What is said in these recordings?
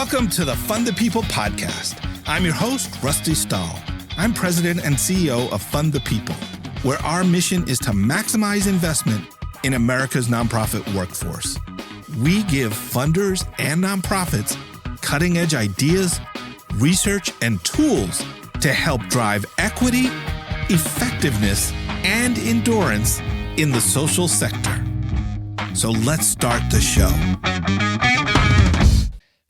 Welcome to the Fund the People podcast. I'm your host, Rusty Stahl. I'm president and CEO of Fund the People, where our mission is to maximize investment in America's nonprofit workforce. We give funders and nonprofits cutting-edge ideas, research, and tools to help drive equity, effectiveness, and endurance in the social sector. So let's start the show.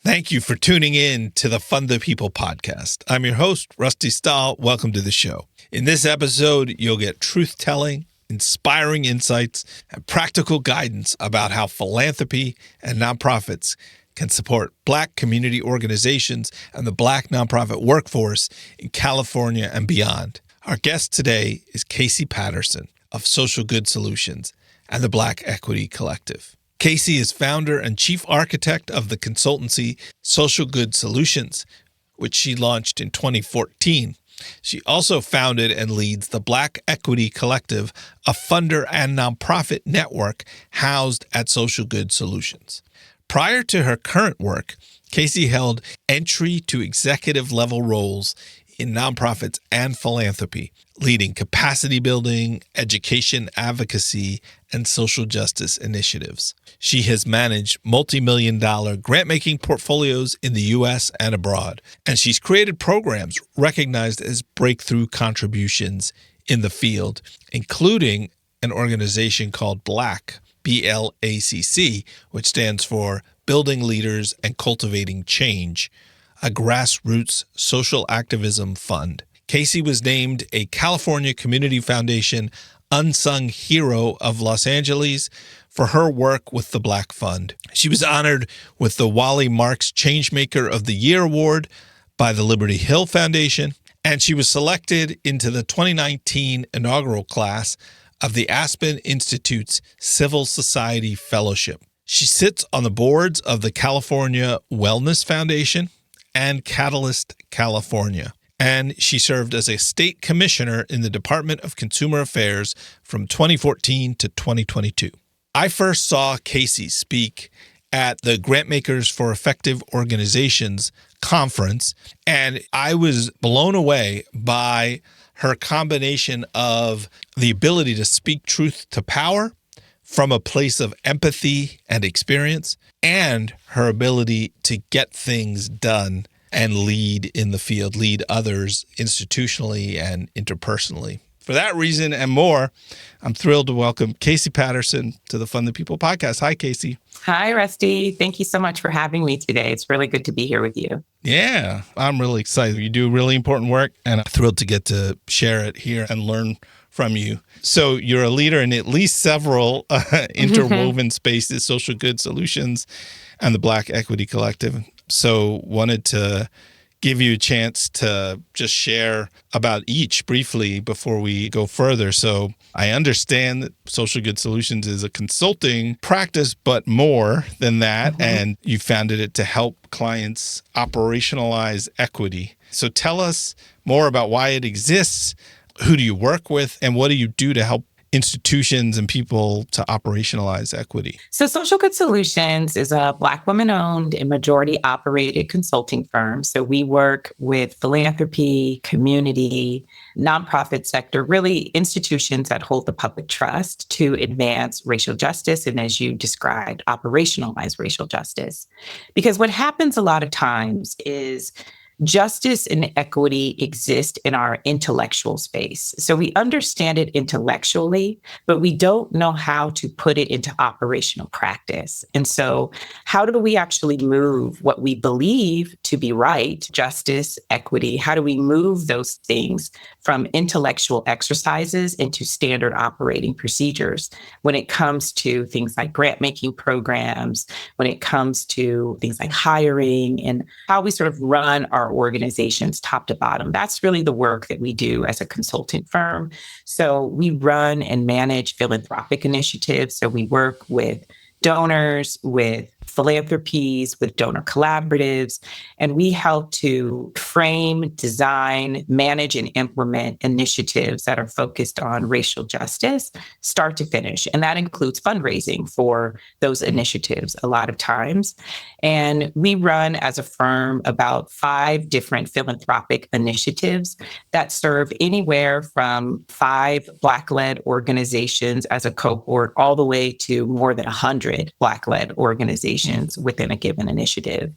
Thank you for tuning in to the Fund the People podcast. I'm your host, Rusty Stahl. Welcome to the show. In this episode, you'll get truth-telling, inspiring insights, and practical guidance about how philanthropy and nonprofits can support Black community organizations and the Black nonprofit workforce in California and beyond. Our guest today is Kaci Patterson of Social Good Solutions and the Black Equity Collective. Kaci is founder and chief architect of the consultancy Social Good Solutions, which she launched in 2014. She also founded and leads the Black Equity Collective, a funder and nonprofit network housed at Social Good Solutions. Prior to her current work, Kaci held entry to executive level roles in nonprofits and philanthropy, leading capacity building, education advocacy, and social justice initiatives. She has managed multi-million-dollar grant-making portfolios in the U.S. and abroad, and she's created programs recognized as breakthrough contributions in the field, including an organization called BLACC, B-L-A-C-C, which stands for Building Leaders and Cultivating Change, a grassroots social activism fund. Kaci was named a California Community Foundation Unsung Hero of Los Angeles for her work with the Black Fund. She was honored with the Wally Marks Changemaker of the Year Award by the Liberty Hill Foundation, and she was selected into the 2019 inaugural class of the Aspen Institute's Civil Society Fellowship. She sits on the boards of the California Wellness Foundation and Catalyst California, and she served as a state commissioner in the Department of Consumer Affairs from 2014 to 2022. I first saw Kaci speak at the Grantmakers for Effective Organizations conference, and I was blown away by her combination of the ability to speak truth to power from a place of empathy and experience, and her ability to get things done and lead in the field, lead others institutionally and interpersonally. For that reason and more, I'm thrilled to welcome Kaci Patterson to the Fund the People podcast. Hi, Kaci. Hi, Rusty. Thank you so much for having me today. It's really good to be here with you. Yeah, I'm really excited. You do really important work, and I'm thrilled to get to share it here and learn from you. So you're a leader in at least several interwoven spaces, Social Good Solutions and the Black Equity Collective. So wanted to give you a chance to just share about each briefly before we go further. So I understand that Social Good Solutions is a consulting practice, but more than that, and you founded it to help clients operationalize equity. So tell us more about why it exists. Who do you work with, and what do you do to help institutions and people to operationalize equity? So Social Good Solutions is a Black woman-owned and majority-operated consulting firm. So we work with philanthropy, community, nonprofit sector, really institutions that hold the public trust to advance racial justice and, as you described, operationalize racial justice. Because what happens a lot of times is justice and equity exist in our intellectual space. So we understand it intellectually, but we don't know how to put it into operational practice. And so how do we actually move what we believe to be right, justice, equity? How do we move those things from intellectual exercises into standard operating procedures when it comes to things like grant making programs, when it comes to things like hiring and how we sort of run our organizations top to bottom? That's really the work that we do as a consultant firm. So we run and manage philanthropic initiatives. So we work with donors, with philanthropies, with donor collaboratives, and we help to frame, design, manage, and implement initiatives that are focused on racial justice, start to finish. And that includes fundraising for those initiatives a lot of times. And we run as a firm about 5 different philanthropic initiatives that serve anywhere from 5 Black-led organizations as a cohort all the way to more than 100 Black-led organizations within a given initiative.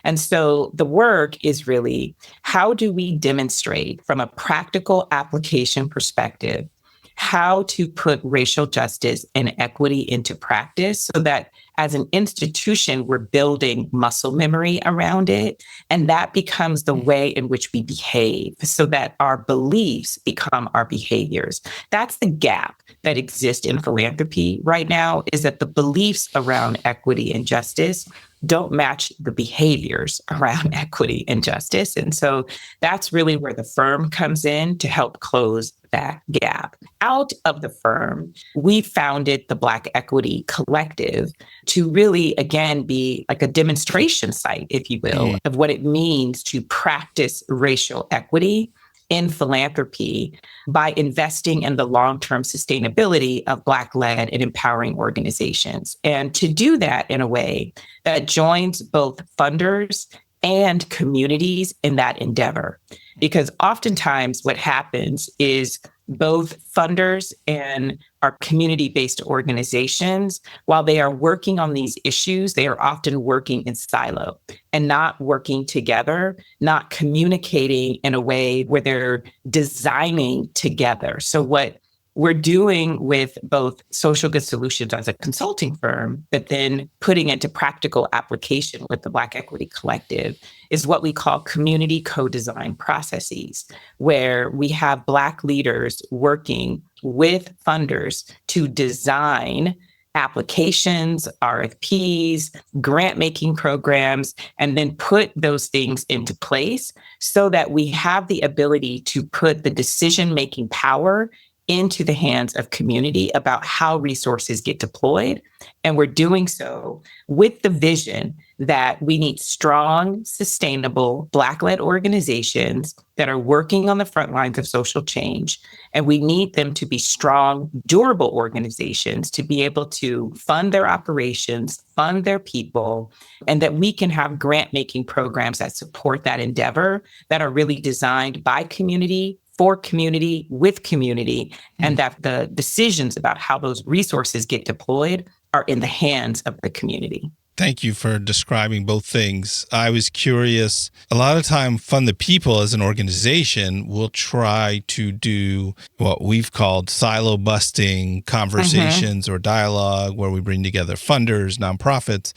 And so the work is really, how do we demonstrate from a practical application perspective how to put racial justice and equity into practice so that as an institution, we're building muscle memory around it. And that becomes the way in which we behave so that our beliefs become our behaviors. That's the gap that exists in philanthropy right now, is that the beliefs around equity and justice don't match the behaviors around equity and justice. And so that's really where the firm comes in to help close that gap. Out of the firm, we founded the Black Equity Collective to really, again, be like a demonstration site, if you will, of what it means to practice racial equity in philanthropy by investing in the long-term sustainability of Black-led and empowering organizations. And to do that in a way that joins both funders and communities in that endeavor. Because oftentimes what happens is both funders and our community-based organizations, while they are working on these issues, they are often working in silo and not working together, not communicating in a way where they're designing together. So what we're doing with both Social Good Solutions as a consulting firm, but then putting into practical application with the Black Equity Collective is what we call community co-design processes, where we have Black leaders working with funders to design applications, RFPs, grant-making programs, and then put those things into place so that we have the ability to put the decision-making power into the hands of community about how resources get deployed. And we're doing so with the vision that we need strong, sustainable Black-led organizations that are working on the front lines of social change. And we need them to be strong, durable organizations to be able to fund their operations, fund their people, and that we can have grant-making programs that support that endeavor that are really designed by community, for community, with community, and that the decisions about how those resources get deployed are in the hands of the community. Thank you for describing both things. I was curious, a lot of time Fund the People as an organization will try to do what we've called silo busting conversations or dialogue, where we bring together funders, nonprofits,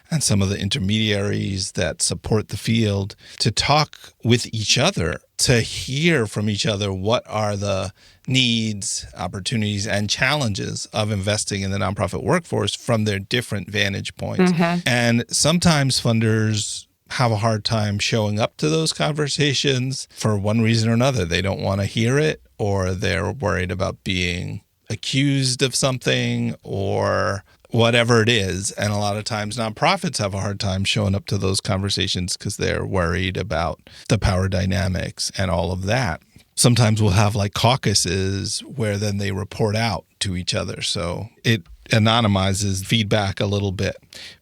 and some of the intermediaries that support the field to talk with each other, to hear from each other what are the needs, opportunities, and challenges of investing in the nonprofit workforce from their different vantage points. And sometimes funders have a hard time showing up to those conversations for one reason or another. They don't want to hear it, or they're worried about being accused of something, or whatever it is. And a lot of times nonprofits have a hard time showing up to those conversations because they're worried about the power dynamics and all of that. Sometimes we'll have like caucuses where then they report out to each other. So it anonymizes feedback a little bit.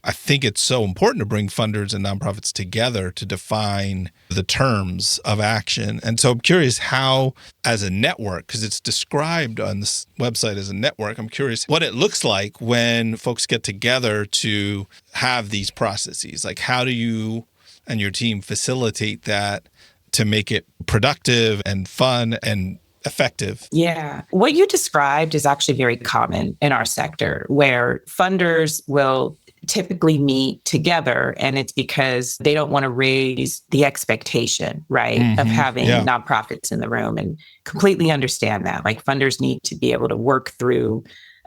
I think it's so important to bring funders and nonprofits together to define the terms of action. And so I'm curious how, as a network, because it's described on this website as a network, I'm curious what it looks like when folks get together to have these processes. Like, how do you and your team facilitate that to make it productive and fun and effective? Yeah. What you described is actually very common in our sector, where funders will typically meet together, and it's because they don't want to raise the expectation, right, of having nonprofits in the room, and completely understand that. Like, funders need to be able to work through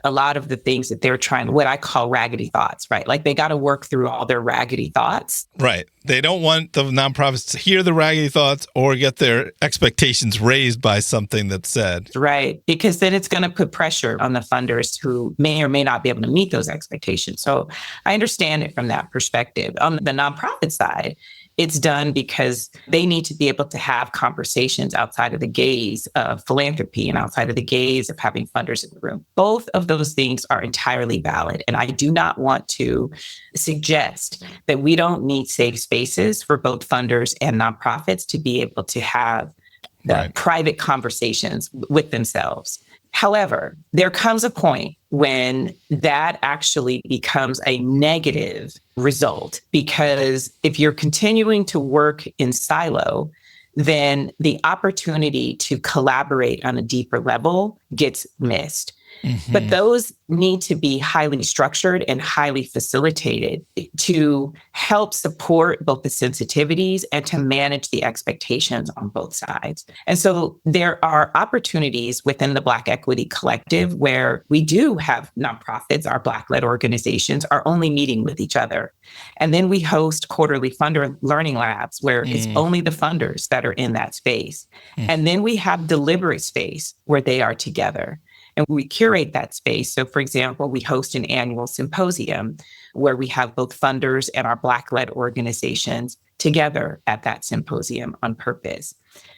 a lot of the things that they're trying, what I call raggedy thoughts, right? Like they got to work through all their raggedy thoughts. Right. They don't want the nonprofits to hear the raggedy thoughts or get their expectations raised by something that's said. Right. Because then it's going to put pressure on the funders who may or may not be able to meet those expectations. So I understand it from that perspective. On the nonprofit side, it's done because they need to be able to have conversations outside of the gaze of philanthropy and outside of the gaze of having funders in the room. Both of those things are entirely valid. And I do not want to suggest that we don't need safe spaces for both funders and nonprofits to be able to have the private conversations with themselves. However, there comes a point when that actually becomes a negative result, because if you're continuing to work in silo, then the opportunity to collaborate on a deeper level gets missed. Mm-hmm. But those need to be highly structured and highly facilitated to help support both the sensitivities and to manage the expectations on both sides. And so there are opportunities within the Black Equity Collective where we do have nonprofits, our Black-led organizations are only meeting with each other. And then we host quarterly funder learning labs where it's only the funders that are in that space. And then we have deliberate space where they are together. And we curate that space. So, for example, we host an annual symposium where we have both funders and our Black-led organizations together at that symposium on purpose.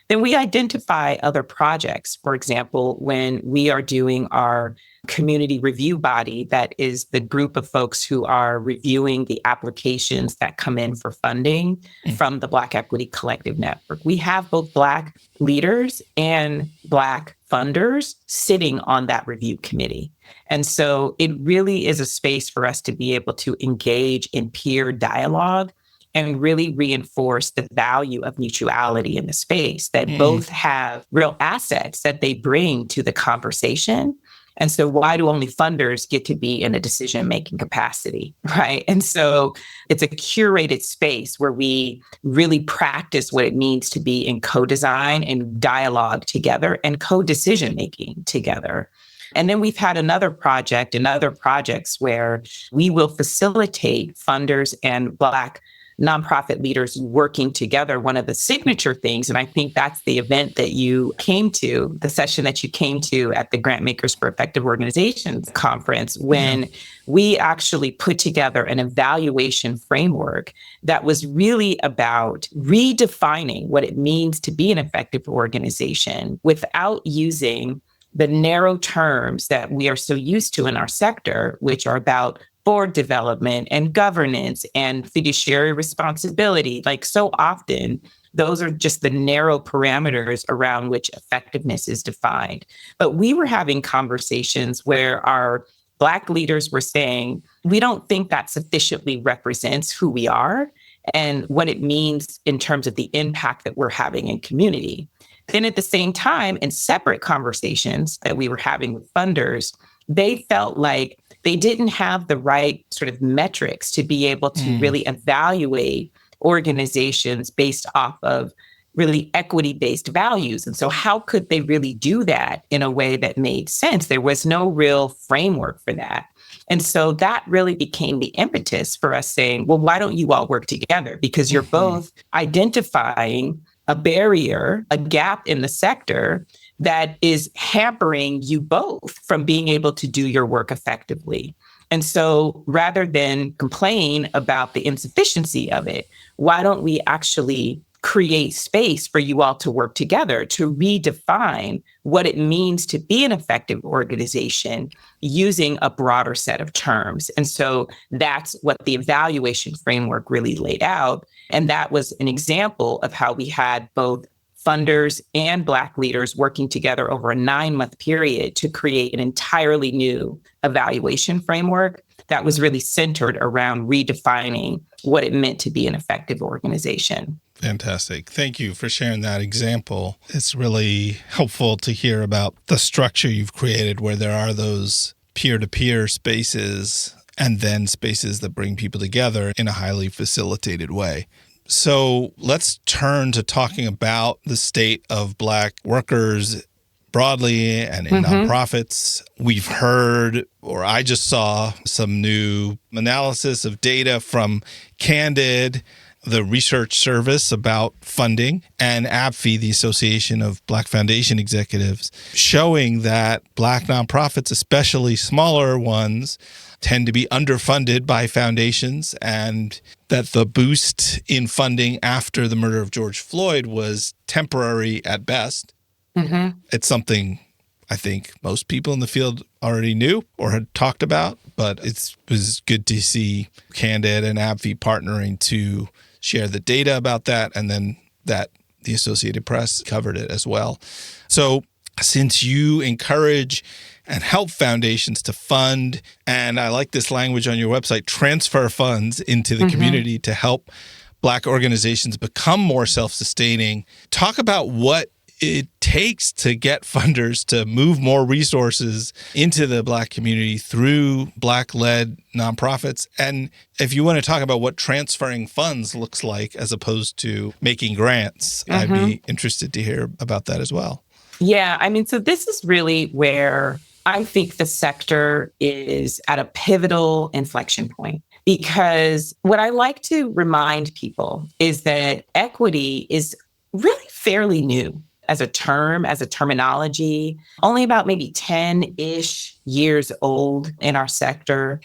Then we identify other projects. For example, when we are doing our community review body, that is the group of folks who are reviewing the applications that come in for funding from the Black Equity Collective Network. We have both Black leaders and Black funders sitting on that review committee. And so it really is a space for us to be able to engage in peer dialogue and really reinforce the value of mutuality in the space, that both have real assets that they bring to the conversation. And so why do only funders get to be in a decision-making capacity, right? And so it's a curated space where we really practice what it means to be in co-design and dialogue together and co-decision-making together. And then we've had another project and other projects where we will facilitate funders and Black nonprofit leaders working together. One of the signature things, and I think that's the event that you came to, the session that you came to at the Grant Makers for Effective Organizations conference, when we actually put together an evaluation framework that was really about redefining what it means to be an effective organization without using the narrow terms that we are so used to in our sector, which are about board development and governance and fiduciary responsibility. Like so often, those are just the narrow parameters around which effectiveness is defined. But we were having conversations where our Black leaders were saying, we don't think that sufficiently represents who we are and what it means in terms of the impact that we're having in community. Then at the same time, in separate conversations that we were having with funders, they felt like they didn't have the right sort of metrics to be able to really evaluate organizations based off of really equity-based values. And so how could they really do that in a way that made sense? There was no real framework for that. And so that really became the impetus for us saying, well, why don't you all work together? Because you're both identifying a barrier, a gap in the sector that is hampering you both from being able to do your work effectively. And so rather than complain about the insufficiency of it, why don't we actually create space for you all to work together to redefine what it means to be an effective organization using a broader set of terms? And so that's what the evaluation framework really laid out. And that was an example of how we had both funders and Black leaders working together over a 9-month period to create an entirely new evaluation framework that was really centered around redefining what it meant to be an effective organization. Fantastic. Thank you for sharing that example. It's really helpful to hear about the structure you've created where there are those peer-to-peer spaces and then spaces that bring people together in a highly facilitated way. So let's turn to talking about the state of Black workers, broadly and in nonprofits. We've heard, or I just saw some new analysis of data from Candid, the research service about funding, and ABFE, the Association of Black Foundation Executives, showing that Black nonprofits, especially smaller ones, tend to be underfunded by foundations, and that the boost in funding after the murder of George Floyd was temporary at best. It's something I think most people in the field already knew or had talked about, but it was good to see Candid and ABFE partnering to share the data about that, and then that the Associated Press covered it as well. So since you encourage and help foundations to fund, and I like this language on your website, transfer funds into the community to help Black organizations become more self-sustaining, talk about what it takes to get funders to move more resources into the Black community through Black-led nonprofits. And if you want to talk about what transferring funds looks like as opposed to making grants, I'd be interested to hear about that as well. Yeah, I mean, so this is really where I think the sector is at a pivotal inflection point. Because what I like to remind people is that equity is really fairly new as a term, as a terminology, only about maybe 10-ish years old in our sector.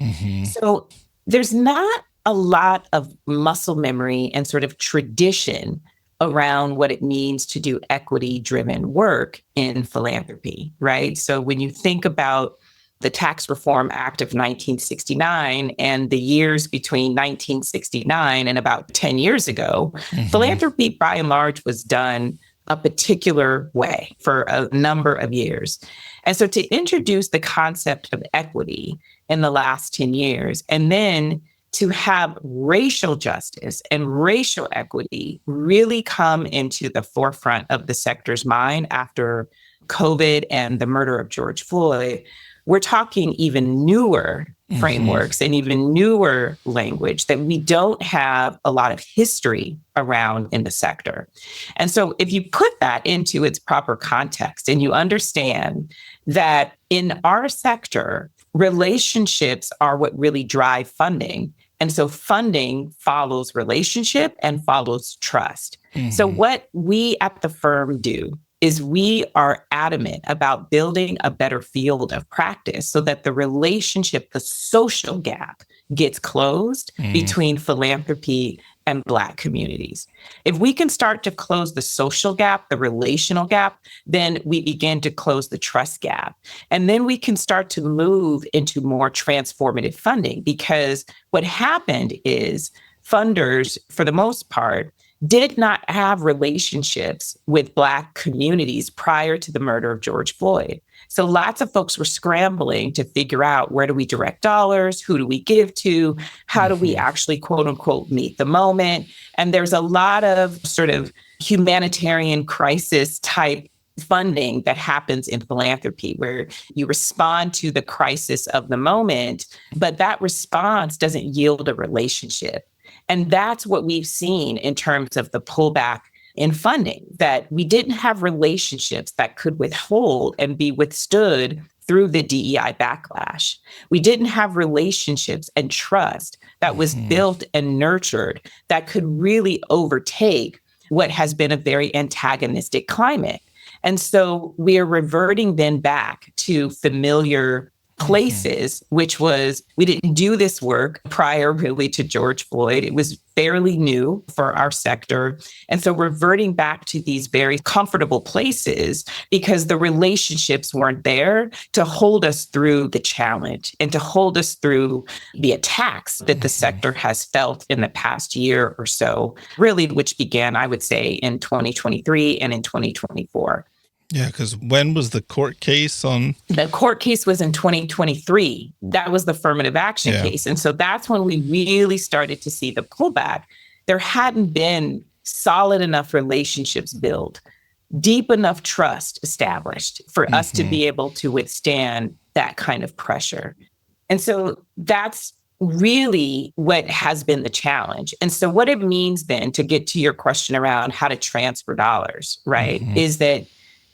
So there's not a lot of muscle memory and sort of tradition around what it means to do equity-driven work in philanthropy, right? So when you think about the Tax Reform Act of 1969 and the years between 1969 and about 10 years ago, philanthropy by and large was done a particular way for a number of years. And so to introduce the concept of equity in the last 10 years, and then to have racial justice and racial equity really come into the forefront of the sector's mind after COVID and the murder of George Floyd, we're talking even newer frameworks and even newer language that we don't have a lot of history around in the sector. And so if you put that into its proper context and you understand that in our sector, relationships are what really drive funding. And so funding follows relationship and follows trust. So what we at the firm do is we are adamant about building a better field of practice so that the relationship, the social gap gets closed between philanthropy and Black communities. If we can start to close the social gap, the relational gap, then we begin to close the trust gap. And then we can start to move into more transformative funding, because what happened is funders, for the most part, did not have relationships with Black communities prior to the murder of George Floyd. So lots of folks were scrambling to figure out, where do we direct dollars? Who do we give to? How do we actually, quote unquote, meet the moment? And there's a lot of sort of humanitarian crisis type funding that happens in philanthropy, where you respond to the crisis of the moment, but that response doesn't yield a relationship. And that's what we've seen in terms of the pullback in funding, that we didn't have relationships that could withhold and be withstood through the DEI backlash. We didn't have relationships and trust that was built and nurtured that could really overtake what has been a very antagonistic climate. And so we are reverting then back to familiar places, which was, we didn't do this work prior really to George Floyd. It was fairly new for our sector. And so reverting back to these very comfortable places because the relationships weren't there to hold us through the challenge and to hold us through the attacks that the sector has felt in the past year or so, really, which began, I would say, in 2023 and in 2024. Yeah, because when was the court case on? The court case was in 2023. That was the affirmative action case. And so that's when we really started to see the pullback. There hadn't been solid enough relationships built, deep enough trust established for us to be able to withstand that kind of pressure. And so that's really what has been the challenge. And so what it means then, to get to your question around how to transfer dollars, right, is that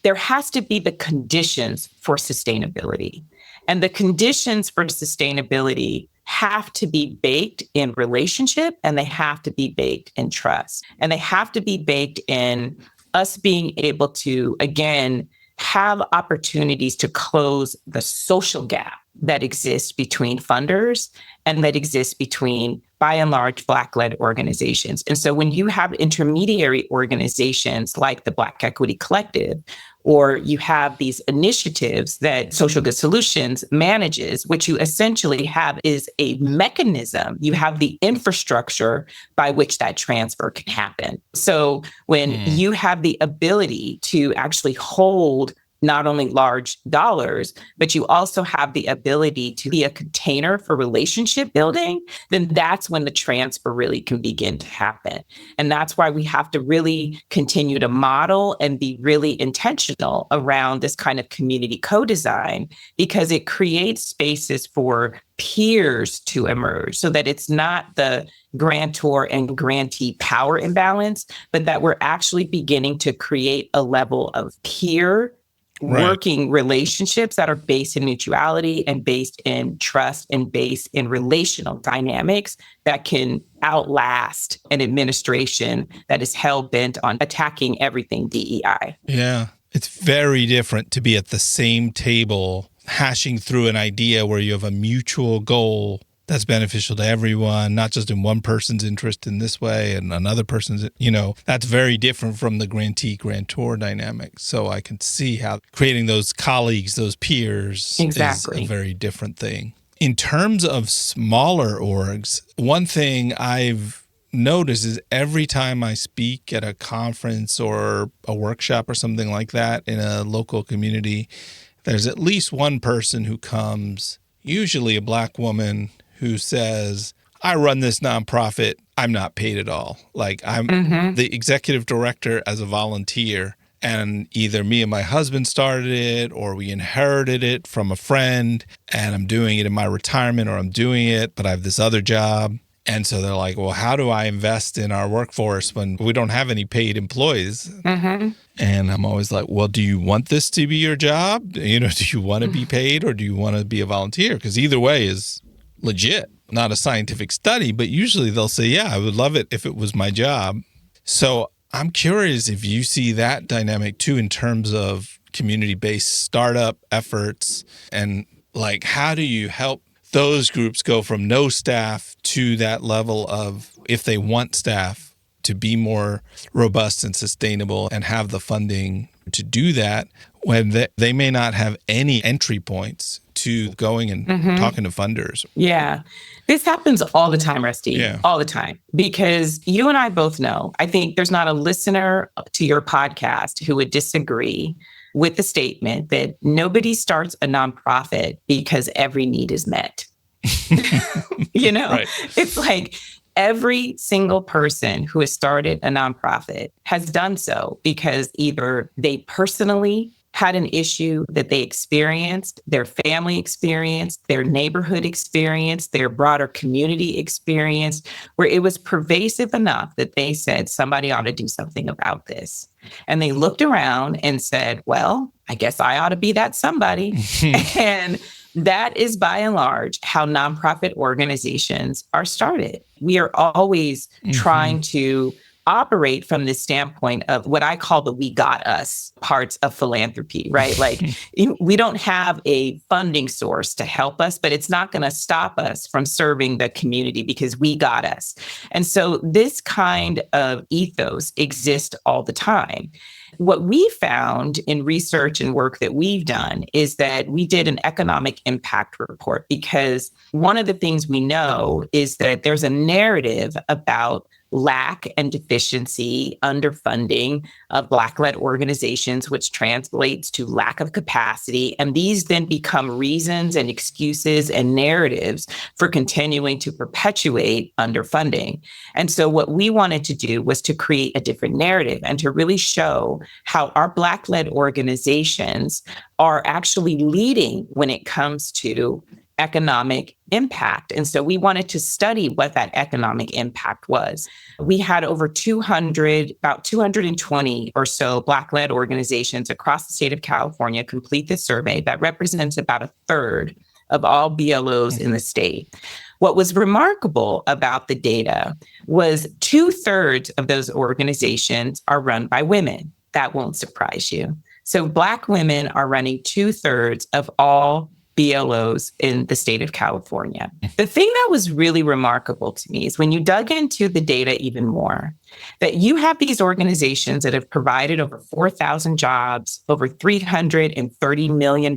there has to be the conditions for sustainability. And the conditions for sustainability have to be baked in relationship, and they have to be baked in trust. And they have to be baked in us being able to, again, have opportunities to close the social gap that exists between funders and that exists between, by and large, Black-led organizations. And so when you have intermediary organizations like the Black Equity Collective, or you have these initiatives that Social Good Solutions manages, what you essentially have is a mechanism. You have the infrastructure by which that transfer can happen. So when you have the ability to actually hold not only large dollars, but you also have the ability to be a container for relationship building, then that's when the transfer really can begin to happen. And that's why we have to really continue to model and be really intentional around this kind of community co-design, because it creates spaces for peers to emerge so that it's not the grantor and grantee power imbalance, but that we're actually beginning to create a level of peer working relationships that are based in mutuality and based in trust and based in relational dynamics that can outlast an administration that is hell-bent on attacking everything DEI. Yeah. It's very different to be at the same table hashing through an idea where you have a mutual goal that's beneficial to everyone, not just in one person's interest in this way and another person's, that's very different from the grantee-grantor dynamic. So I can see how creating those colleagues, those peers is a very different thing. In terms of smaller orgs, one thing I've noticed is every time I speak at a conference or a workshop or something like that in a local community, there's at least one person who comes, usually a Black woman, who says, I run this nonprofit, I'm not paid at all. Like I'm the executive director as a volunteer, and either me and my husband started it or we inherited it from a friend, and I'm doing it in my retirement, or I'm doing it, but I have this other job. And so they're like, well, how do I invest in our workforce when we don't have any paid employees? And I'm always like, well, do you want this to be your job? Do you want to be paid, or do you want to be a volunteer? Because either way is legit, not a scientific study, but usually they'll say, yeah, I would love it if it was my job. So I'm curious if you see that dynamic too in terms of community-based startup efforts, and like, how do you help those groups go from no staff to that level of, if they want staff, to be more robust and sustainable and have the funding to do that when they may not have any entry points to going and talking to funders. Yeah. This happens all the time, Rusty. All the time. Because you and I both know, I think there's not a listener to your podcast who would disagree with the statement that nobody starts a nonprofit because every need is met. It's like every single person who has started a nonprofit has done so because either they personally had an issue that they experienced, their family experienced, their neighborhood experienced, their broader community experienced, where it was pervasive enough that they said, somebody ought to do something about this. And they looked around and said, well, I guess I ought to be that somebody. And that is by and large how nonprofit organizations are started. We are always trying to operate from this standpoint of what I call the we got us parts of philanthropy, right? Like we don't have a funding source to help us, but it's not going to stop us from serving the community because we got us. And so this kind of ethos exists all the time. What we found in research and work that we've done is that we did an economic impact report, because one of the things we know is that there's a narrative about lack and deficiency, underfunding of Black-led organizations, which translates to lack of capacity. And these then become reasons and excuses and narratives for continuing to perpetuate underfunding. And so what we wanted to do was to create a different narrative and to really show how our Black-led organizations are actually leading when it comes to economic impact. And so we wanted to study what that economic impact was. We had over 200, about 220 or so Black-led organizations across the state of California complete this survey that represents about a third of all BLOs in the state. What was remarkable about the data was 2/3 of those organizations are run by women. That won't surprise you. So Black women are running 2/3 of all BLOs in the state of California. The thing that was really remarkable to me is when you dug into the data even more, that you have these organizations that have provided over 4,000 jobs, over $330 million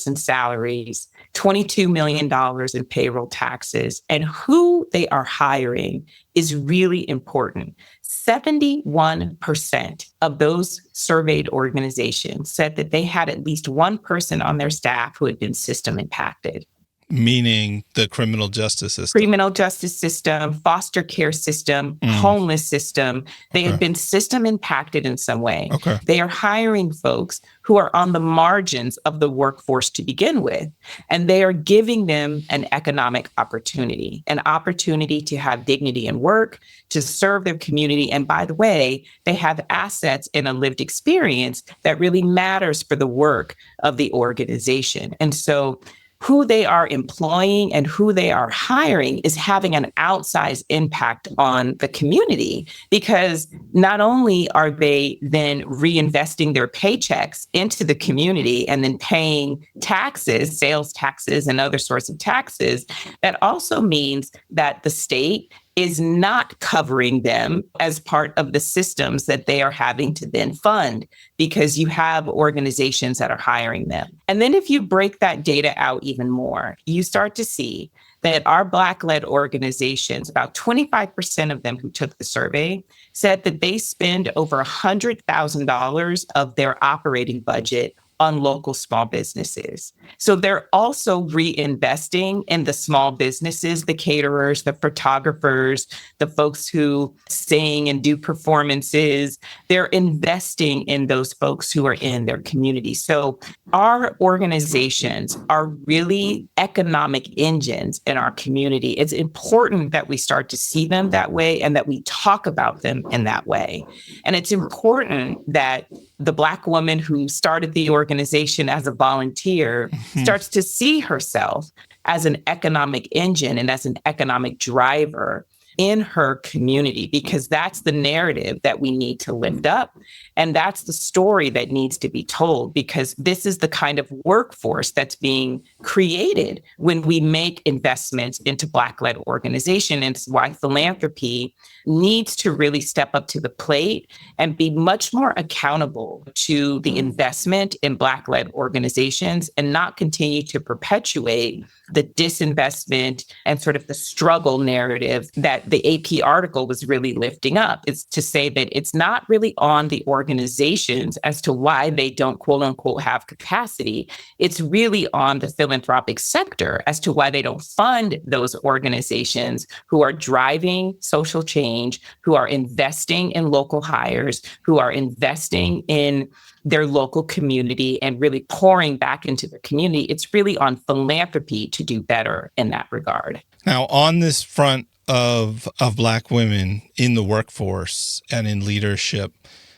in salaries, $22 million in payroll taxes, and who they are hiring is really important. 71% of those surveyed organizations said that they had at least one person on their staff who had been system impacted. Meaning the criminal justice system. Criminal justice system, foster care system, homeless system. They had been system impacted in some way. They are hiring folks who are on the margins of the workforce to begin with. And they are giving them an economic opportunity, an opportunity to have dignity in work, to serve their community. And by the way, they have assets and a lived experience that really matters for the work of the organization. And so who they are employing and who they are hiring is having an outsized impact on the community, because not only are they then reinvesting their paychecks into the community and then paying taxes, sales taxes and other sorts of taxes, that also means that the state is not covering them as part of the systems that they are having to then fund, because you have organizations that are hiring them. And then if you break that data out even more, you start to see that our Black-led organizations, about 25% of them who took the survey, said that they spend over $100,000 of their operating budget on local small businesses. So they're also reinvesting in the small businesses, the caterers, the photographers, the folks who sing and do performances. They're investing in those folks who are in their community. So our organizations are really economic engines in our community. It's important that we start to see them that way and that we talk about them in that way. And it's important that the Black woman who started the organization as a volunteer starts to see herself as an economic engine and as an economic driver in her community, because that's the narrative that we need to lift up. And that's the story that needs to be told, because this is the kind of workforce that's being created when we make investments into Black-led organization. And it's why philanthropy needs to really step up to the plate and be much more accountable to the investment in Black-led organizations and not continue to perpetuate the disinvestment and sort of the struggle narrative that the AP article was really lifting up. It's to say that it's not really on the organizations as to why they don't, quote unquote, have capacity. It's really on the philanthropic sector as to why they don't fund those organizations who are driving social change, who are investing in local hires, who are investing in their local community and really pouring back into the community. It's really on philanthropy to do better in that regard. Now, on this front of Black women in the workforce and in leadership,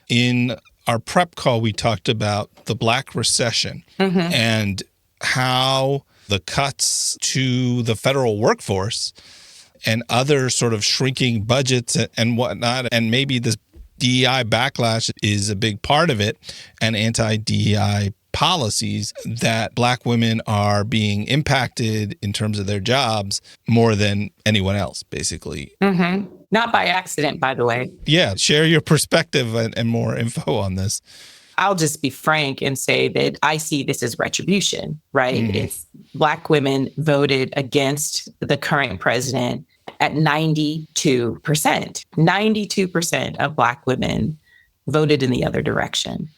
in our prep call, we talked about the Black recession and how the cuts to the federal workforce and other sort of shrinking budgets and whatnot, and maybe this DEI backlash is a big part of it, and anti-DEI policies, that Black women are being impacted in terms of their jobs more than anyone else, basically. Not by accident, by the way. Yeah, share your perspective and more info on this. I'll just be frank and say that I see this as retribution, right? It's Black women voted against the current president at 92%. 92% of Black women voted in the other direction.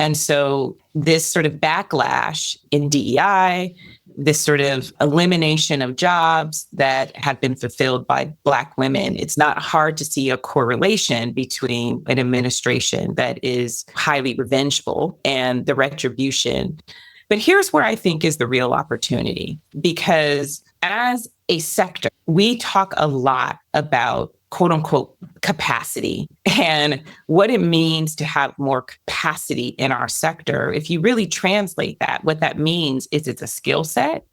And so this sort of backlash in DEI, this sort of elimination of jobs that have been fulfilled by Black women, it's not hard to see a correlation between an administration that is highly revengeful and the retribution But here's where I think is the real opportunity, because as a sector, we talk a lot about quote unquote capacity and what it means to have more capacity in our sector. If you really translate that, what that means is it's a skill set.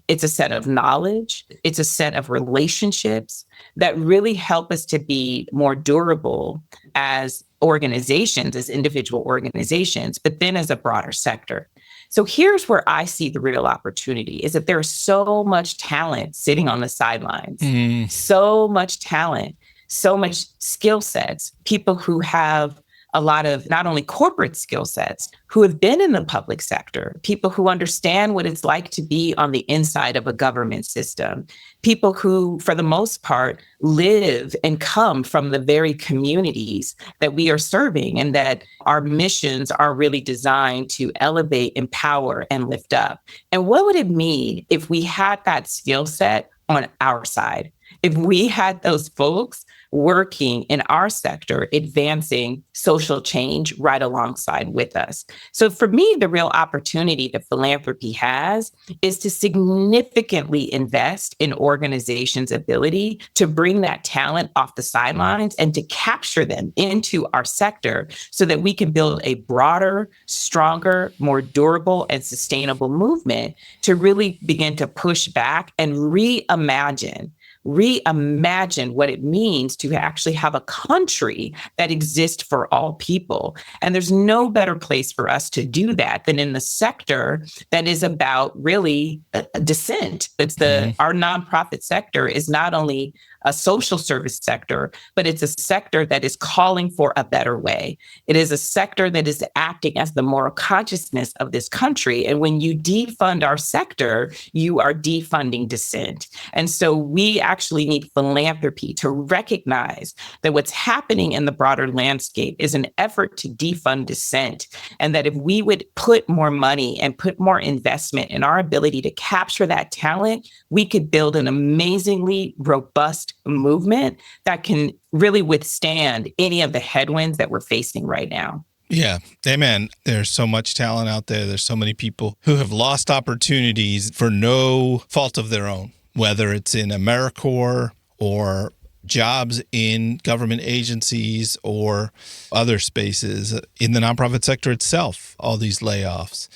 It's a set of knowledge. It's a set of relationships that really help us to be more durable as organizations, as individual organizations, but then as a broader sector. So here's where I see the real opportunity is that there's so much talent sitting on the sidelines, so much talent, so much skill sets, people who have a lot of not only corporate skill sets, who have been in the public sector, people who understand what it's like to be on the inside of a government system, people who, for the most part, live and come from the very communities that we are serving, and that our missions are really designed to elevate, empower, and lift up. And what would it mean if we had that skill set on our side? If we had those folks working in our sector, advancing social change right alongside with us. So for me, the real opportunity that philanthropy has is to significantly invest in organizations' ability to bring that talent off the sidelines and to capture them into our sector so that we can build a broader, stronger, more durable and sustainable movement to really begin to push back and reimagine what it means to actually have a country that exists for all people. And there's no better place for us to do that than in the sector that is about really dissent. It's our nonprofit sector is not only a social service sector, but it's a sector that is calling for a better way. It is a sector that is acting as the moral consciousness of this country. And when you defund our sector, you are defunding dissent. And so we actually need philanthropy to recognize that what's happening in the broader landscape is an effort to defund dissent. And that if we would put more money and put more investment in our ability to capture that talent, we could build an amazingly robust movement that can really withstand any of the headwinds that we're facing right now. Yeah. Amen. There's so much talent out there. There's so many people who have lost opportunities for no fault of their own, whether it's in AmeriCorps or jobs in government agencies or other spaces in the nonprofit sector itself, all these layoffs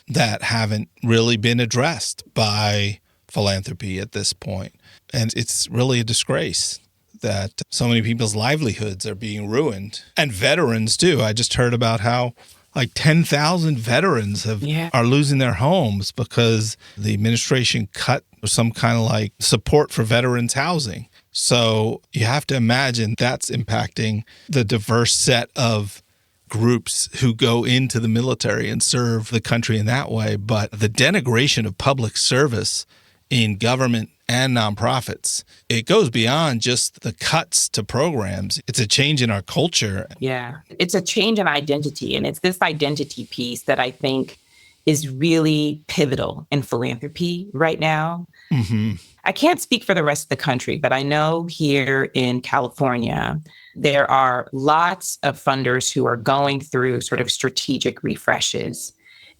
that haven't really been addressed by philanthropy at this point. And it's really a disgrace that so many people's livelihoods are being ruined. And veterans too. I just heard about how like 10,000 veterans are losing their homes because the administration cut some kind of like support for veterans housing. So you have to imagine that's impacting the diverse set of groups who go into the military and serve the country in that way. But the denigration of public service in government and nonprofits, it goes beyond just the cuts to programs. It's a change in our culture. Yeah, it's a change in identity. And it's this identity piece that I think is really pivotal in philanthropy right now. Mm-hmm. I can't speak for the rest of the country, but I know here in California, there are lots of funders who are going through sort of strategic refreshes.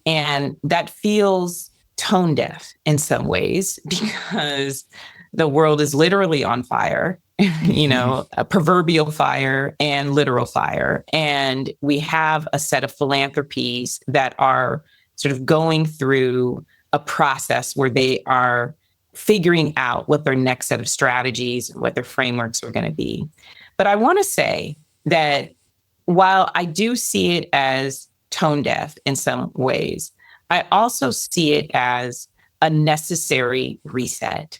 And that feels tone deaf in some ways because the world is literally on fire, a proverbial fire and literal fire. And we have a set of philanthropies that are sort of going through a process where they are figuring out what their next set of strategies and what their frameworks are going to be. But I want to say that while I do see it as tone deaf in some ways, I also see it as a necessary reset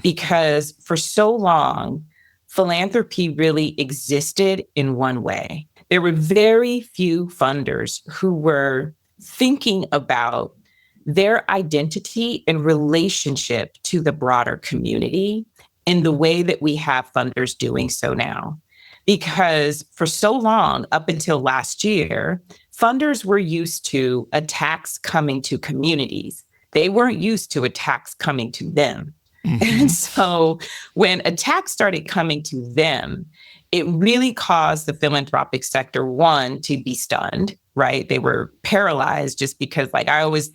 because for so long, philanthropy really existed in one way. There were very few funders who were thinking about their identity and relationship to the broader community in the way that we have funders doing so now. Because for so long, up until last year, funders were used to attacks coming to communities. They weren't used to attacks coming to them. Mm-hmm. And so when attacks started coming to them, it really caused the philanthropic sector, one, to be stunned, right? They were paralyzed just because, like,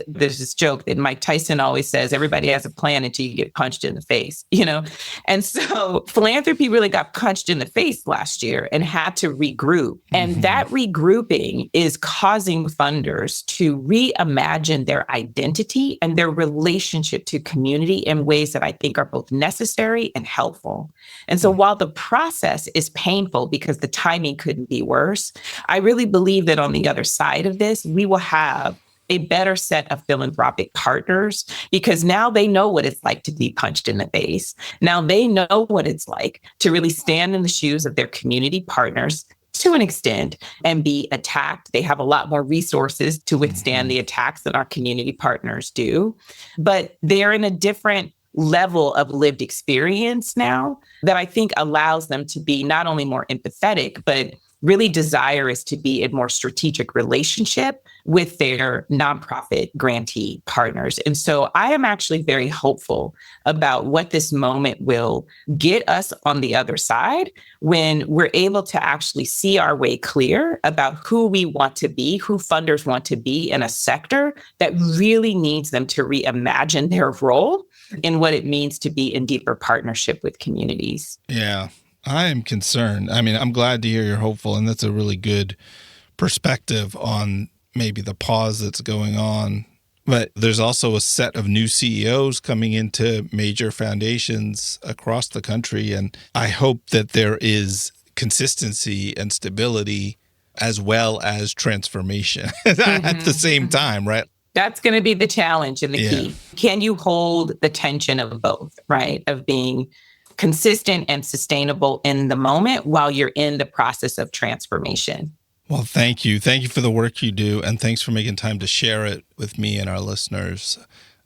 there's this joke that Mike Tyson always says, everybody has a plan until you get punched in the face, you know? And so philanthropy really got punched in the face last year and had to regroup. And that regrouping is causing funders to reimagine their identity and their relationship to community in ways that I think are both necessary and helpful. And so while the process is painful because the timing couldn't be worse, I really believe that on the other side of this, we will have a better set of philanthropic partners because now they know what it's like to be punched in the face. Now they know what it's like to really stand in the shoes of their community partners to an extent and be attacked. They have a lot more resources to withstand the attacks than our community partners do, but they're in a different level of lived experience now that I think allows them to be not only more empathetic, but really desirous to be in more strategic relationship with their nonprofit grantee partners. And so I am actually very hopeful about what this moment will get us on the other side when we're able to actually see our way clear about who we want to be, who funders want to be in a sector that really needs them to reimagine their role in what it means to be in deeper partnership with communities. Yeah. I am concerned. I mean, I'm glad to hear you're hopeful, and that's a really good perspective on maybe the pause that's going on. But there's also a set of new CEOs coming into major foundations across the country, and I hope that there is consistency and stability as well as transformation at the same time, right? That's going to be the challenge and the key. Can you hold the tension of both, right? Of being consistent and sustainable in the moment while you're in the process of transformation. Well, thank you. Thank you for the work you do. And thanks for making time to share it with me and our listeners.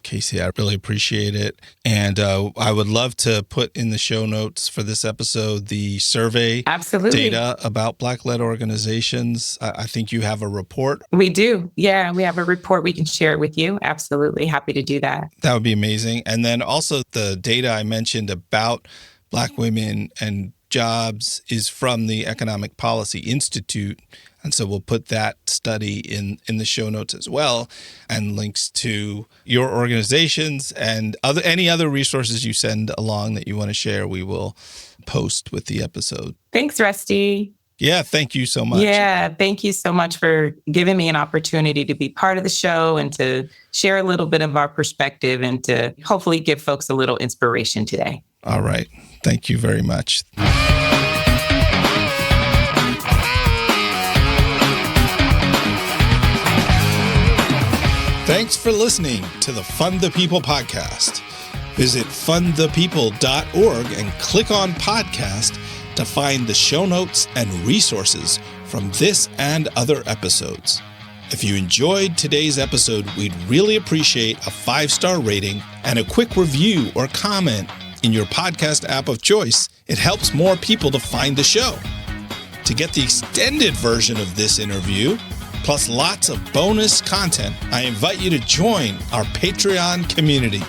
Kaci, I really appreciate it. And I would love to put in the show notes for this episode the survey data about Black-led organizations. I think you have a report. We do. Yeah, we have a report. We can share it with you. Absolutely. Happy to do that. That would be amazing. And then also the data I mentioned about Black women and jobs is from the Economic Policy Institute. And so we'll put that study in the show notes as well, and links to your organizations and any other resources you send along that you want to share, we will post with the episode. Thanks, Rusty. Yeah, thank you so much. Yeah, thank you so much for giving me an opportunity to be part of the show and to share a little bit of our perspective and to hopefully give folks a little inspiration today. All right. Thank you very much. Thanks for listening to the Fund the People podcast. Visit fundthepeople.org and click on podcast to find the show notes and resources from this and other episodes. If you enjoyed today's episode, we'd really appreciate a 5-star rating and a quick review or comment in your podcast app of choice. It helps more people to find the show. To get the extended version of this interview, plus lots of bonus content, I invite you to join our Patreon community.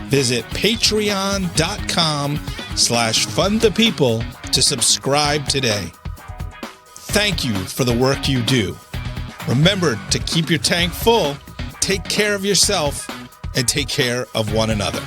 Visit patreon.com/fundthepeople to subscribe today. Thank you for the work you do. Remember to keep your tank full, take care of yourself, and take care of one another.